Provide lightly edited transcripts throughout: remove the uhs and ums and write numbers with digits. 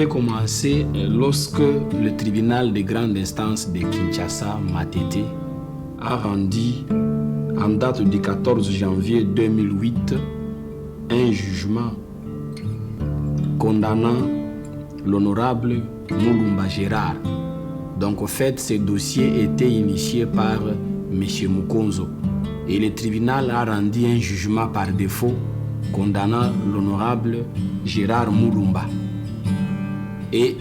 avait commencé lorsque le tribunal de grande instance de Kinshasa, Matete, a rendu, en date du 14 janvier 2008, un jugement condamnant l'honorable Mulumba Gérard. Donc, en fait, ce dossier était initié par M. Mukonzo. Et le tribunal a rendu un jugement par défaut condamnant l'honorable Gérard Mulumba. Et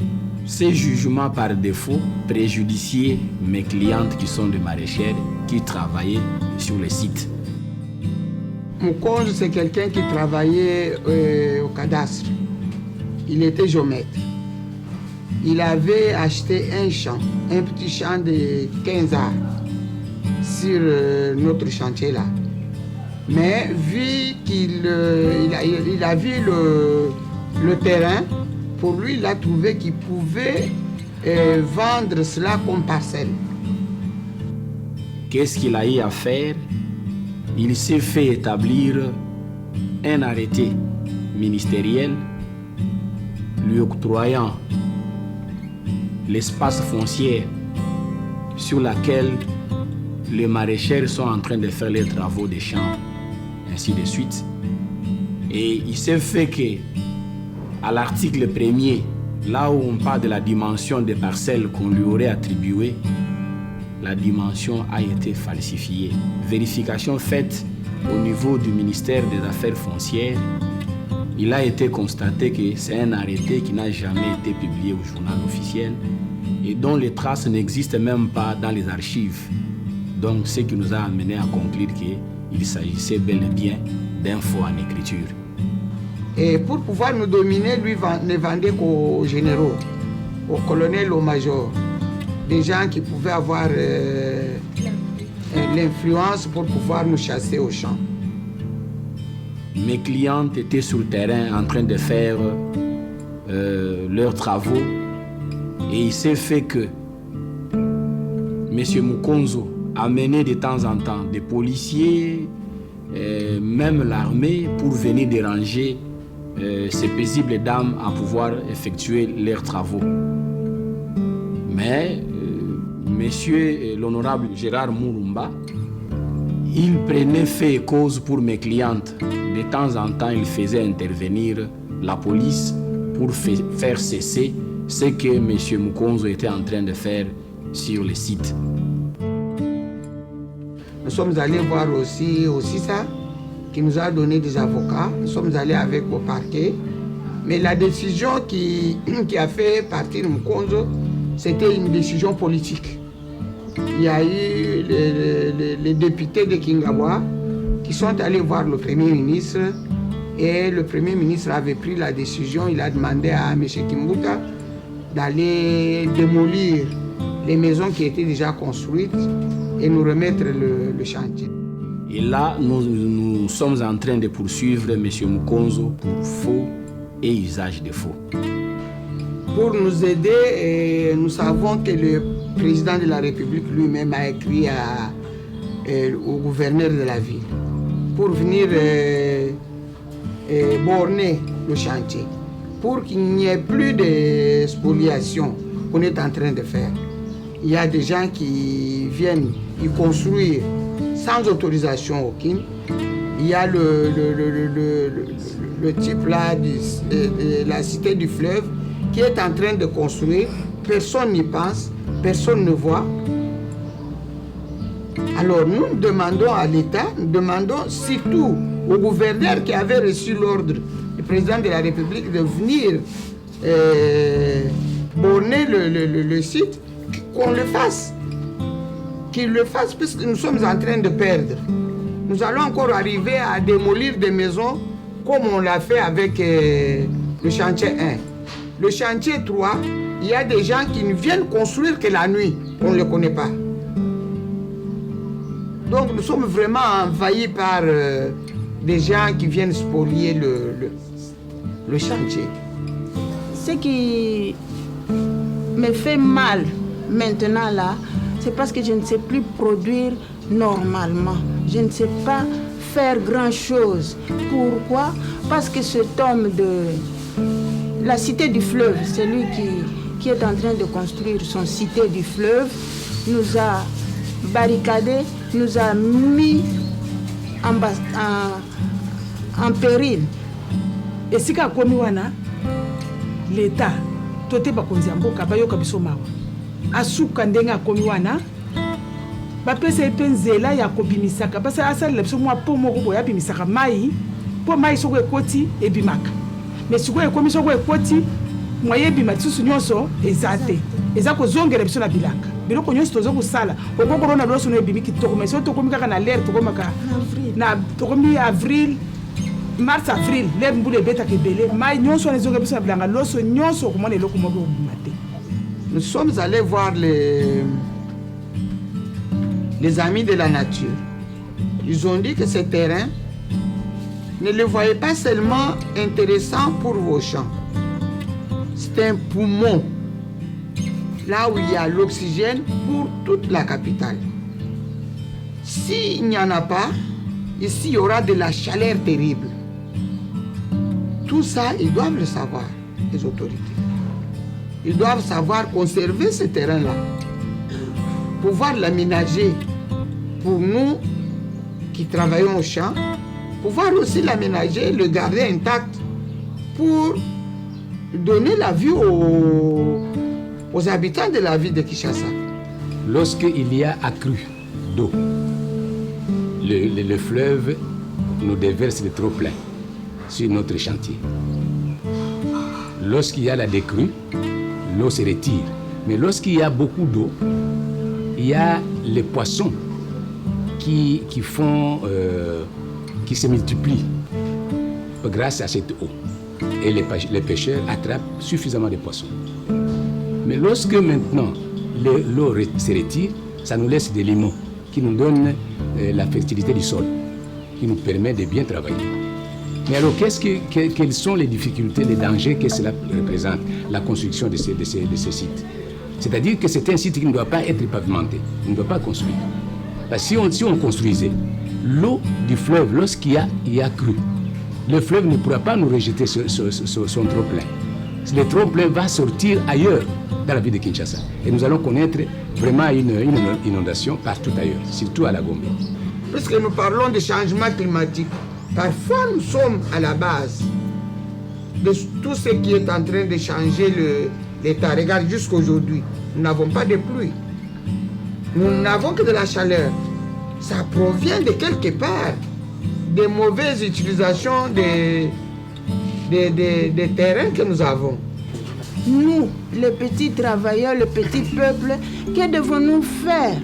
ces jugements par défaut préjudiciaient mes clientes qui sont des maraîchères qui travaillaient sur le site. Mukonzo, c'est quelqu'un qui travaillait au cadastre. Il était géomètre. Il avait acheté un champ, un petit champ de 15 arts sur notre chantier là. Mais vu qu'il a vu le terrain, pour lui, il a trouvé qu'il pouvait vendre cela comme parcelle. Qu'est-ce qu'il a eu à faire? Il s'est fait établir un arrêté ministériel lui octroyant l'espace foncier sur lequel les maraîchers sont en train de faire les travaux des champs, ainsi de suite. Et il s'est fait que, à l'article 1er, là où on parle de la dimension des parcelles qu'on lui aurait attribuées, la dimension a été falsifiée. Vérification faite au niveau du ministère des Affaires foncières, il a été constaté que c'est un arrêté qui n'a jamais été publié au journal officiel et dont les traces n'existent même pas dans les archives. Donc, ce qui nous a amené à conclure qu'il s'agissait bel et bien d'un faux en écriture. Et pour pouvoir nous dominer, lui ne vendait qu'aux généraux, aux colonels, aux majors. Des gens qui pouvaient avoir l'influence pour pouvoir nous chasser au champ. Mes clientes étaient sur le terrain en train de faire leurs travaux et il s'est fait que M. Mukonzo amenait de temps en temps des policiers, même l'armée, pour venir déranger ces paisibles dames à pouvoir effectuer leurs travaux. Mais monsieur l'honorable Gérard Mulumba, il prenait fait et cause pour mes clientes. De temps en temps, il faisait intervenir la police pour faire cesser ce que M. Mukonzo était en train de faire sur le site. Nous sommes allés voir aussi ça, qui nous a donné des avocats. Nous sommes allés avec au parquet. Mais la décision qui a fait partir Mukonzo, c'était une décision politique. Il y a eu les députés de Kingawa qui sont allés voir le Premier ministre et le Premier ministre avait pris la décision, il a demandé à M. Kimbuta d'aller démolir les maisons qui étaient déjà construites et nous remettre le chantier. Et là, nous sommes en train de poursuivre M. Mukonzo pour faux et usage de faux. Pour nous aider, nous savons que le président de la République lui-même a écrit au gouverneur de la ville pour venir borner le chantier, pour qu'il n'y ait plus de spoliation qu'on est en train de faire. Il y a des gens qui viennent y construire sans autorisation aucune. Il y a le type là de la cité du fleuve qui est en train de construire, personne n'y pense, personne ne voit. Alors nous demandons à l'État, nous demandons surtout au gouverneur qui avait reçu l'ordre du président de la République de venir borner le site, qu'on le fasse. Qu'il le fasse puisque nous sommes en train de perdre. Nous allons encore arriver à démolir des maisons comme on l'a fait avec le chantier 1. Le chantier 3, il y a des gens qui ne viennent construire que la nuit. On ne le connaît pas. Donc nous sommes vraiment envahis par des gens qui viennent spolier le chantier. Ce qui me fait mal maintenant là, c'est parce que je ne sais plus produire normalement. Je ne sais pas faire grand-chose. Pourquoi? Parce que cet homme la cité du fleuve, c'est lui qui est en train de construire son cité du fleuve, nous a barricadés, nous a mis en péril. Et si ka komi wana l'État tote bakonzi ya mboka bayoka biso mawa asuka ndenge akomi wana bapesa ye mpe nzela ya kobimisaka basi asalela biso mwa po moko boye abimisaka mai mpo mai soko ekoti ebimaka mais sikoyo ekomi soko ekoti mwaye ebima lisusu nyonso eza te eza kozongela biso na bilanga biloko nyonso toza kosala okokorona loso no ebimi kitoko mais so tokomi kaka na lere tokomi avril mars avril lere mbula ebetaka ebele mai nyonso wana ezongela biso na bilanga loso nyonso okomona eloko moko ekobima te. Nous sommes allés voir les amis de la nature. Ils ont dit que ce terrain, ne le voyez pas seulement intéressant pour vos champs. C'est un poumon, là où il y a l'oxygène pour toute la capitale. S'il n'y en a pas, ici il y aura de la chaleur terrible. Tout ça, ils doivent le savoir, les autorités. Ils doivent savoir conserver ce terrain-là, pouvoir l'aménager pour nous qui travaillons au champ, pouvoir aussi l'aménager, le garder intact pour donner la vue aux habitants de la ville de Kinshasa. Lorsqu'il y a accru d'eau, le fleuve nous déverse le trop-plein sur notre chantier. Lorsqu'il y a la décrue, l'eau se retire. Mais lorsqu'il y a beaucoup d'eau, il y a les poissons qui se multiplient grâce à cette eau. Et les pêcheurs attrapent suffisamment de poissons. Mais lorsque maintenant l'eau se retire, ça nous laisse des limons qui nous donnent la fertilité du sol, qui nous permet de bien travailler. Mais alors, quelles sont les difficultés, les dangers que cela représente, la construction de ces sites? C'est-à-dire que c'est un site qui ne doit pas être pavimenté, on ne doit pas construire. Parce que si on construisait, l'eau du fleuve, lorsqu'il y a crue, le fleuve ne pourra pas nous rejeter son trop-plein. Le trop-plein va sortir ailleurs dans la ville de Kinshasa. Et nous allons connaître vraiment une inondation partout ailleurs, surtout à la Gombe. Puisque nous parlons de changement climatique, parfois nous sommes à la base de tout ce qui est en train de changer l'état. Regarde, jusqu'aujourd'hui, nous n'avons pas de pluie. Nous n'avons que de la chaleur. Ça provient de quelque part des mauvaises utilisations des terrains que nous avons. Nous, les petits travailleurs, le petit peuple, que devons-nous faire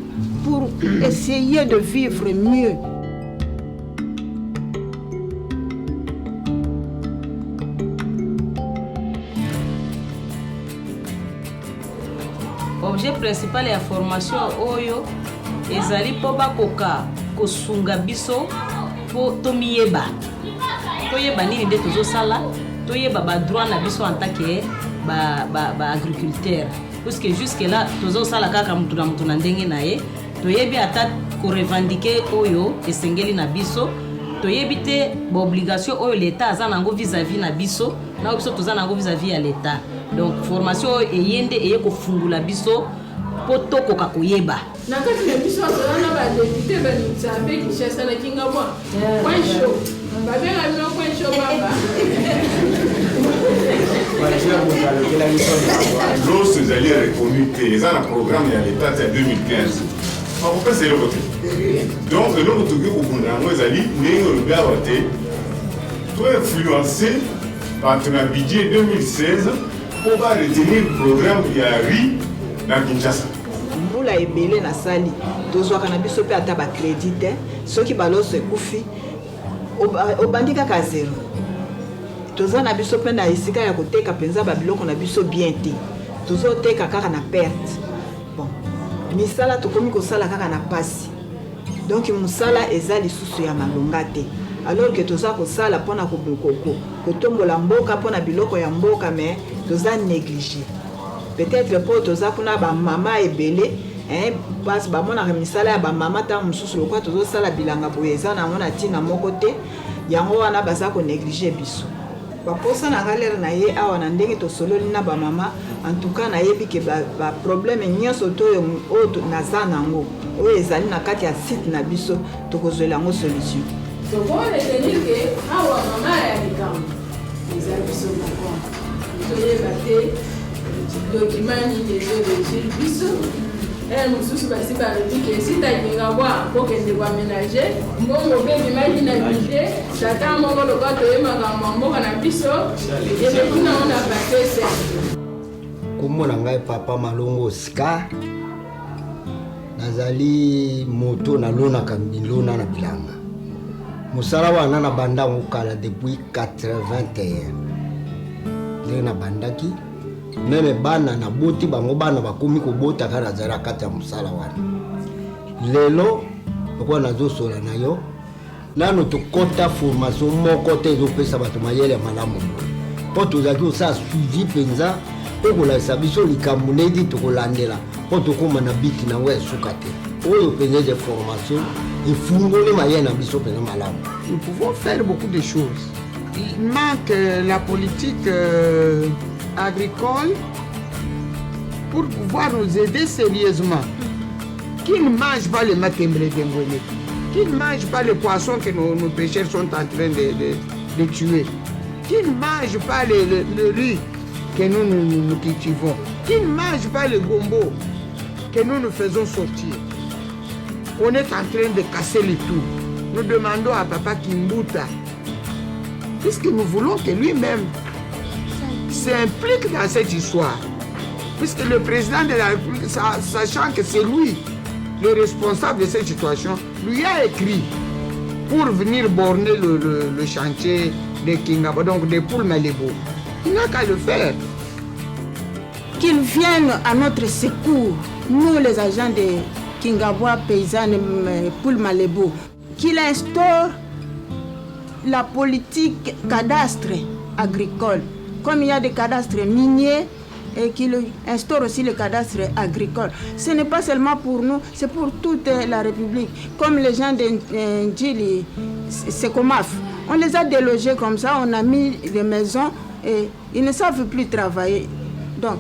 pour essayer de vivre mieux? Objet principal ya formation oyo ezali po bakoka kosunga biso po tomiyeba nini nde tozosala toyeba badroit na biso en tant que agriculteur, parce que jusque là tozosala kaka mutu na ndenge na ye toyebi ata korevendike oyo esengeli na biso toyebi te baobligation oyo l'État aza nango vis-à-vis na biso na biso toza nango vis-à-vis ya l'État. Donc formation oyo eyende eye kofungula biso po tokoka koyeba na kati na biso azala na badepute banutsabe Kinshasa na kinga mwa kwencho babenga bino kwencho baba L'eau ezali reconnu te eza na programme ya l'État ya 2015 bakopesa eloko te. Donc eloko tokoki kokunda yango ezali ndenge olobi awa te toinfluence bato na budget 2016 mpo baretenir programme ya riz na Kinshasa. Mbula ebele na sali tozwaka na biso mpe ata bacrédit te soki baloso ekufi obandi kaka zero. Toza na biso mpe na esika ya koteka mpenza babiloko na biso bien te tozoteka kaka na perte. Bon, misala tokomi kosala kaka na pasi, donc mosala eza lisusu ya malonga te, alors que toza kosala mpona kotombola mboka mpona biloko ya mboka, mais toza négligé. Peut-être po toza kuna bamama ebele parce bamonaka misala ya bamama ntango mosusu lokwa tozosala bilanga boye eza nango na ntina moko te, yango wana baza konéglige biso. baposa na galère na ye awa na ndenge tosololi na bamama en tout cas nayebi ke baproblème nyonso to oyo naza nango oyo ezali na kati ya site na biso tokozwela yango solution tokoretenir ke awa mama ya likambo eza biso moko toyeba te document nini ezoregir biso ere mosusu basi balobi ke sitalinga bwa kokende koaménage mbongo bebimaki na bide tata moko loka toyemaka mboka na biso ebekunango na bapese komona ngai papa Malongo Sika nazali moto nalonaka bilona na bilanga mosala wana na bandango kala depuis 81 ndenge na bandaki meme bana na boti bango bana bakomi kobota kaka nazala kati ya mosala wana lelo lokola nazosola na yo nano tokota formation moko te ezopesa bato mayele ya malamu mpo tozalaki osala suivi mpenza mpo kolakisa biso likambo neti tokolandela mpo tokóma na biti nango ya suka te oyo mpenza eze formation efungoli mayele na biso mpenza malamu. Nous pouvons faire beaucoup de choses. Il manque la politique agricole pour pouvoir nous aider sérieusement. Qui ne mange pas le matembre d'Engwele, qui ne mange pas le poisson que nos pêcheurs sont en train de tuer, qui ne mange pas le riz que nous cultivons, qui ne mange pas le gombo que nous faisons sortir. On est en train de casser le tout. Nous demandons à Papa Kimbuta, puisque nous voulons que lui-même s'implique dans cette histoire. Puisque le président de la République, sachant que c'est lui le responsable de cette situation, lui a écrit pour venir borner le chantier de Kingabo, donc de Poul Malebo. Il n'a qu'à le faire. Qu'il vienne à notre secours, nous les agents de Kingabois paysannes Poul Malebo, qu'il instaure la politique cadastre agricole, comme il y a des cadastres miniers, et qu'il instaure aussi le cadastre agricole. Ce n'est pas seulement pour nous, c'est pour toute la République. Comme les gens de Ndjili, Sekomaf, on les a délogés comme ça, on a mis des maisons et ils ne savent plus travailler. Donc,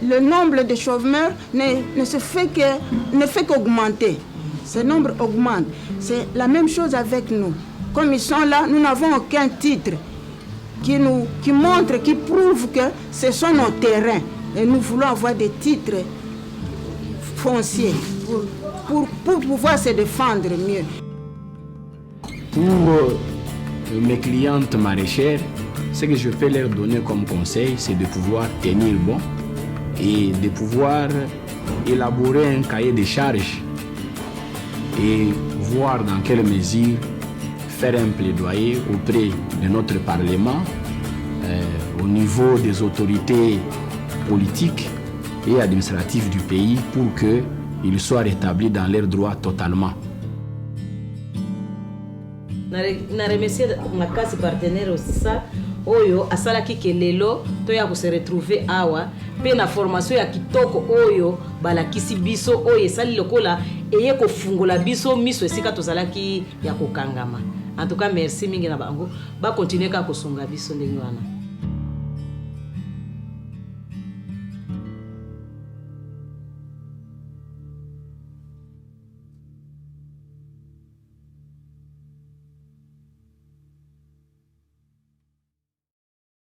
le nombre de chômeurs ne fait qu'augmenter. Ce nombre augmente. C'est la même chose avec nous. Comme ils sont là, nous n'avons aucun titre qui montre, qui prouve que ce sont nos terrains. Et nous voulons avoir des titres fonciers pour pouvoir se défendre mieux. Pour mes clientes maraîchères, ce que je peux leur donner comme conseil, c'est de pouvoir tenir bon et de pouvoir élaborer un cahier de charges et voir dans quelle mesure faire un plaidoyer auprès de notre Parlement, au niveau des autorités politiques et administratives du pays pour qu'ils soient rétablis dans leurs droits totalement. Na remercier makasi partenaire osisa oyo asalaki ke lelo toya ko se retrouver awa pe na formation ya kitoko oyo balakisi biso oyo esali lokola eye kofungola biso miso esika tozalaki ya kokangama. En tout cas merci mingi na bango ba continuer ka kosunga biso ndenge wana.